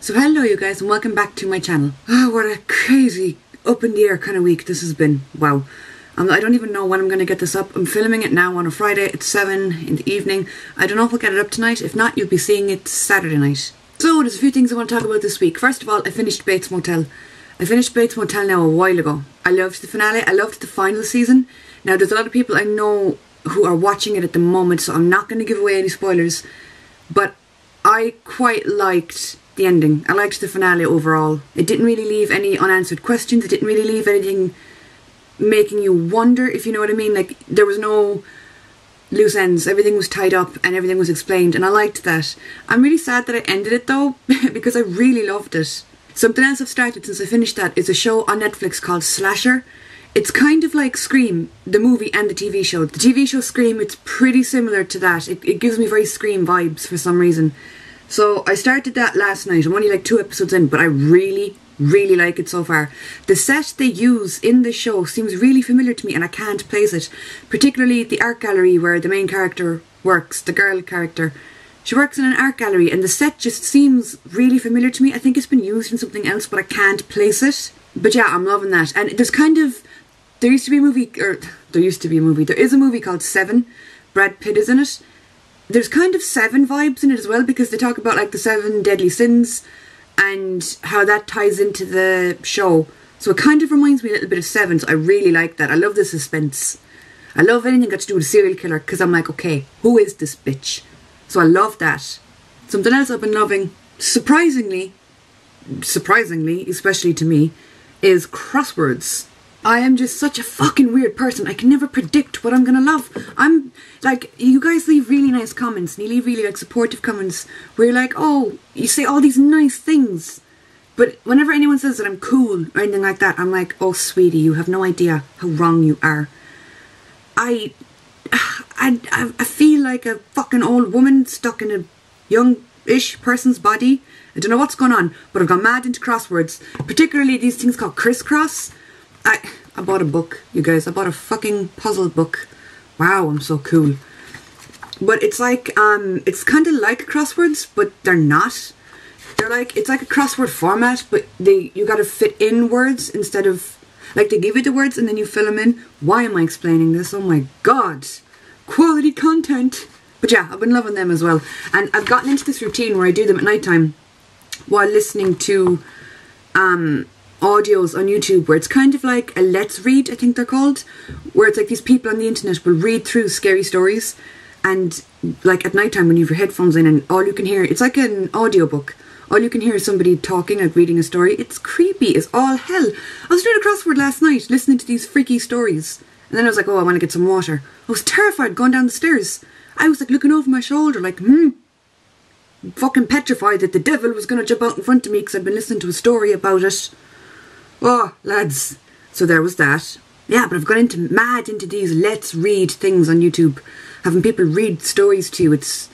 So hello you guys and welcome back to my channel. What a crazy up in the air kind of week this has been. Wow. I don't even know when I'm going to get this up. I'm filming it now on a Friday at 7 in the evening. I don't know if I'll get it up tonight. If not, you'll be seeing it Saturday night. So there's a few things I want to talk about this week. First of all, I finished Bates Motel. I finished Bates Motel now a while ago. I loved the finale. I loved the final season. Now there's a lot of people I know who are watching it at the moment, so I'm not going to give away any spoilers. But I quite liked the ending. I liked the finale overall. It didn't really leave any unanswered questions. It didn't really leave anything making you wonder, if you know what I mean. Like, there was no loose ends. Everything was tied up and everything was explained, and I liked that. I'm really sad that I ended it though, because I really loved it. Something else I've started since I finished that is a show on Netflix called Slasher. It's kind of like Scream, the movie and the TV show. The TV show Scream, it's pretty similar to that. It gives me very Scream vibes for some reason. So I started that last night. I'm only like 2 episodes in, but I really like it so far. The set they use in the show seems really familiar to me and I can't place it. Particularly the art gallery where the main character works, the girl character. She works in an art gallery and the set just seems really familiar to me. I think it's been used in something else, but I can't place it. But yeah, I'm loving that. And there's kind of, there is a movie called Seven. Brad Pitt is in it. There's kind of Seven vibes in it as well, because they talk about like the 7 deadly sins and how that ties into the show. So it kind of reminds me a little bit of Seven, so I really like that. I love the suspense. I love anything got to do with a serial killer, because I'm like, okay, who is this bitch? So I love that. Something else I've been loving, surprisingly, especially to me, is crosswords. I am just such a fucking weird person. I can never predict what I'm gonna love. I'm like, you guys leave really nice comments and you leave really like supportive comments where you're like, oh, you say all these nice things. But whenever anyone says that I'm cool or anything like that, I'm like, oh sweetie, you have no idea how wrong you are. I feel like a fucking old woman stuck in a young-ish person's body. I don't know what's going on, but I've gone mad into crosswords. Particularly these things called crisscross. I bought a book, you guys. I bought a fucking puzzle book. Wow, I'm so cool. But it's like, it's kind of like crosswords, but they're not. They're like, it's like a crossword format, but you gotta fit in words instead of, like, they give you the words and then you fill them in. Why am I explaining this? Oh my god. Quality content. But yeah, I've been loving them as well. And I've gotten into this routine where I do them at night time while listening to, audios on YouTube, where it's kind of like a let's read, I think they're called, where it's like these people on the internet will read through scary stories, and like at night time when you have your headphones in and all you can hear, it's like an audiobook, all you can hear is somebody talking, like reading a story. It's creepy as all hell. I was doing a crossword last night listening to these freaky stories, and then I was like, oh, I want to get some water. I was terrified going down the stairs. I was like looking over my shoulder like, fucking petrified that the devil was going to jump out in front of me because I'd been listening to a story about it. Oh, lads. So there was that. Yeah, but I've got mad into these let's read things on YouTube. Having people read stories to you. It's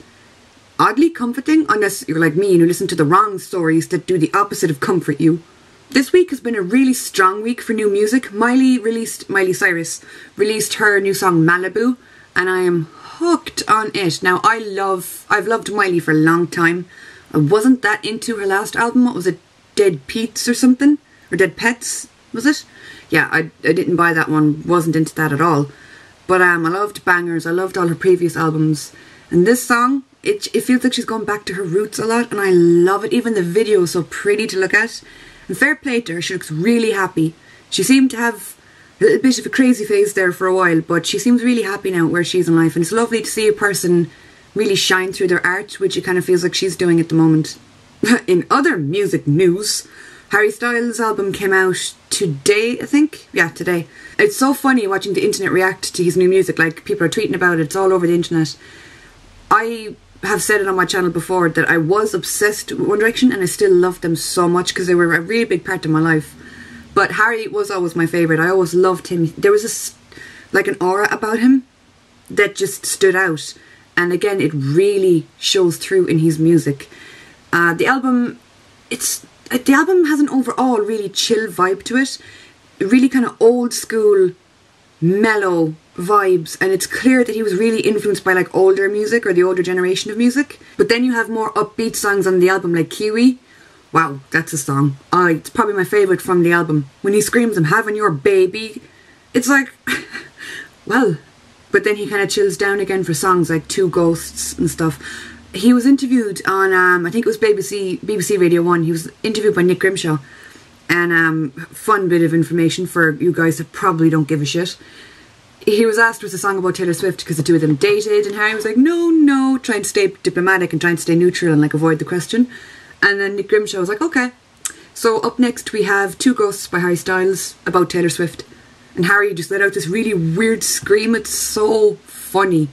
oddly comforting, unless you're like me and you listen to the wrong stories that do the opposite of comfort you. This week has been a really strong week for new music. Miley Cyrus released her new song Malibu, and I am hooked on it. Now, I've loved Miley for a long time. I wasn't that into her last album. What was it? Dead Pete's or something? Or Dead Pets, was it? Yeah, I didn't buy that one, wasn't into that at all. But I loved Bangers, I loved all her previous albums. And this song, it feels like she's gone back to her roots a lot, and I love it. Even the video is so pretty to look at. And fair play to her, she looks really happy. She seemed to have a little bit of a crazy phase there for a while, but she seems really happy now where she is in life. And it's lovely to see a person really shine through their art, which it kind of feels like she's doing at the moment. In other music news, Harry Styles' album came out today, I think? Yeah, today. It's so funny watching the internet react to his new music. Like, people are tweeting about it. It's all over the internet. I have said it on my channel before that I was obsessed with One Direction, and I still love them so much because they were a really big part of my life. But Harry was always my favourite. I always loved him. There was this, like, an aura about him that just stood out. And again, it really shows through in his music. The album has an overall really chill vibe to it. Really kind of old school, mellow vibes, and it's clear that he was really influenced by like older music or the older generation of music. But then you have more upbeat songs on the album like Kiwi, Wow, that's a song. It's probably my favourite from the album. When he screams, I'm having your baby, it's like, well, but then he kind of chills down again for songs like Two Ghosts and stuff. He was interviewed on, I think it was BBC Radio 1, he was interviewed by Nick Grimshaw, and fun bit of information for you guys that probably don't give a shit. He was asked was a song about Taylor Swift because the two of them dated, and Harry was like, no, trying to stay diplomatic and trying to stay neutral and like avoid the question. And then Nick Grimshaw was like, okay. So up next we have Two Ghosts by Harry Styles about Taylor Swift. And Harry just let out this really weird scream. It's so funny.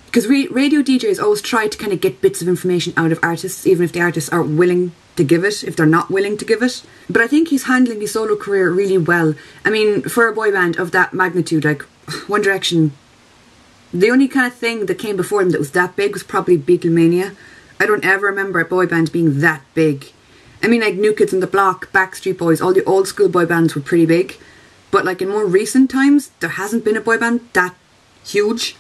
Because radio DJs always try to kind of get bits of information out of artists, even if the artists aren't willing to give it, if they're not willing to give it. But I think he's handling his solo career really well. I mean, for a boy band of that magnitude, like One Direction, the only kind of thing that came before them that was that big was probably Beatlemania. I don't ever remember a boy band being that big. I mean, like New Kids on the Block, Backstreet Boys, all the old school boy bands were pretty big. But like in more recent times, there hasn't been a boy band that huge.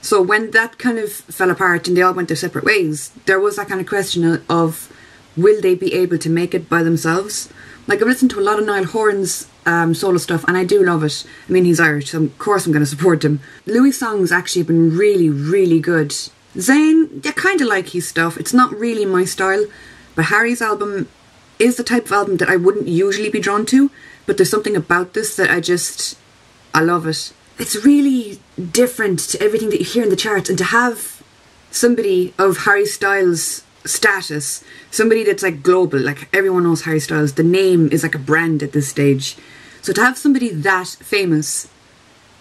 So when that kind of fell apart and they all went their separate ways, there was that kind of question of, will they be able to make it by themselves? Like, I've listened to a lot of Niall Horan's solo stuff, and I do love it. I mean, he's Irish, so of course I'm going to support him. Louis' songs actually have been really, really good. Zayn, I kind of like his stuff. It's not really my style, but Harry's album is the type of album that I wouldn't usually be drawn to, but there's something about this that I love it. It's really different to everything that you hear in the charts, and to have somebody of Harry Styles' status, somebody that's like global, like everyone knows Harry Styles, the name is like a brand at this stage. So to have somebody that famous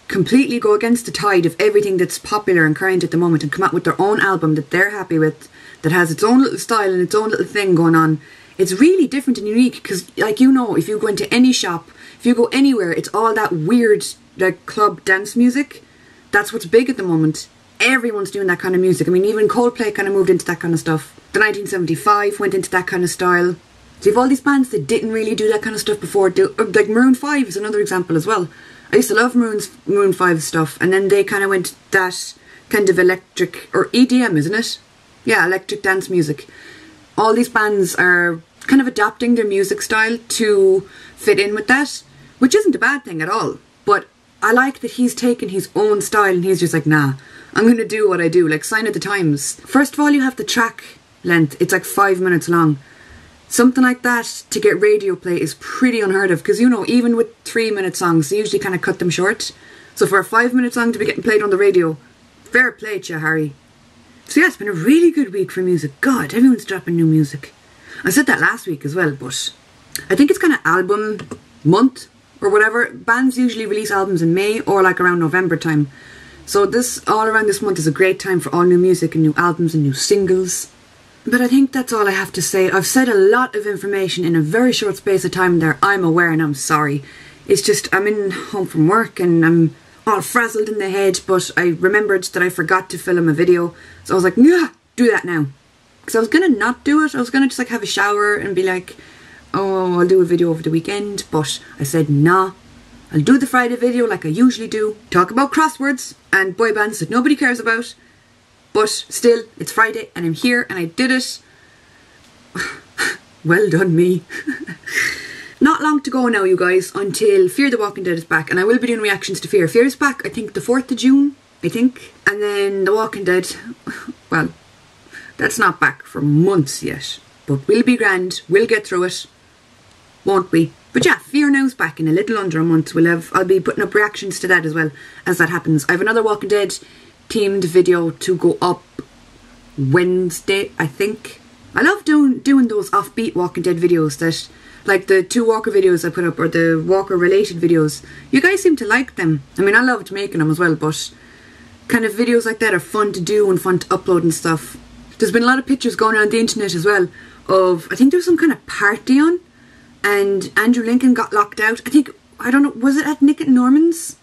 completely go against the tide of everything that's popular and current at the moment and come out with their own album that they're happy with, that has its own little style and its own little thing going on, it's really different and unique. Because, like, you know, if you go into any shop, if you go anywhere, it's all that weird like club dance music. That's what's big at the moment. Everyone's doing that kind of music. I mean, even Coldplay kind of moved into that kind of stuff. The 1975 went into that kind of style. So you have all these bands that didn't really do that kind of stuff before. Like Maroon 5 is another example as well. I used to love Maroon 5 stuff, and then they kind of went that kind of electric, or EDM, isn't it? Yeah, electric dance music. All these bands are kind of adapting their music style to fit in with that, which isn't a bad thing at all. But I like that he's taken his own style and he's just like, nah, I'm going to do what I do, like Sign of the Times. First of all, you have the track length. It's like 5 minutes long. Something like that to get radio play is pretty unheard of, because, you know, even with 3-minute songs, they usually kind of cut them short. So for a 5-minute song to be getting played on the radio, fair play to you, Harry. So yeah, it's been a really good week for music. God, everyone's dropping new music. I said that last week as well, but I think it's kind of album month or whatever. Bands usually release albums in May or like around November time. So this, all around this month, is a great time for all new music and new albums and new singles. But I think that's all I have to say. I've said a lot of information in a very short space of time there. I'm aware and I'm sorry. It's just, I'm in home from work and I'm all frazzled in the head, but I remembered that I forgot to film a video. So I was like, yeah, do that now. Because I was going to not do it. I was going to just like have a shower and be like, oh, I'll do a video over the weekend. But I said, nah, I'll do the Friday video like I usually do. Talk about crosswords and boy bands that nobody cares about. But still, it's Friday and I'm here and I did it. Well done me. Not long to go now, you guys, until Fear the Walking Dead is back. And I will be doing reactions to Fear. Fear is back, I think, the 4th of June, I think. And then The Walking Dead, well, that's not back for months yet. But we'll be grand, we'll get through it. Won't we? But yeah, Fear Now's back in a little under a month. I'll be putting up reactions to that as well as that happens. I have another Walking Dead themed video to go up Wednesday, I think. I love doing those offbeat Walking Dead videos, that like the 2 Walker videos I put up, or the Walker related videos. You guys seem to like them. I mean, I loved making them as well, but kind of videos like that are fun to do and fun to upload and stuff. There's been a lot of pictures going around the internet as well of, I think there was some kind of party on and Andrew Lincoln got locked out. I don't know, was it at Nick and Norman's?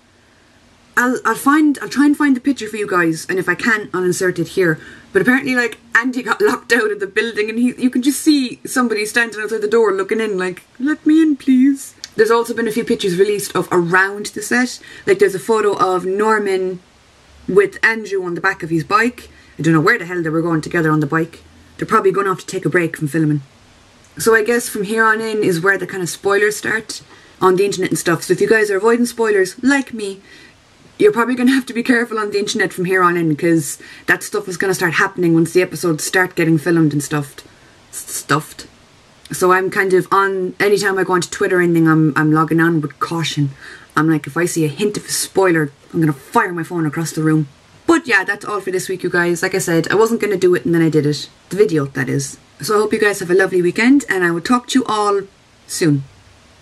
I'll try and find the picture for you guys, and if I can, I'll insert it here. But apparently, like, Andy got locked out of the building, and you can just see somebody standing outside the door looking in, like, let me in, please. There's also been a few pictures released of around the set. Like, there's a photo of Norman with Andrew on the back of his bike. I don't know where the hell they were going together on the bike. They're probably going off to take a break from filming. So I guess from here on in is where the kind of spoilers start on the internet and stuff. So if you guys are avoiding spoilers, like me, you're probably going to have to be careful on the internet from here on in, because that stuff is going to start happening once the episodes start getting filmed and stuffed. So I'm kind of on, anytime I go onto Twitter or anything, I'm logging on with caution. I'm like, if I see a hint of a spoiler, I'm going to fire my phone across the room. But yeah, that's all for this week, you guys. Like I said, I wasn't going to do it and then I did it. The video, that is. So I hope you guys have a lovely weekend, and I will talk to you all soon.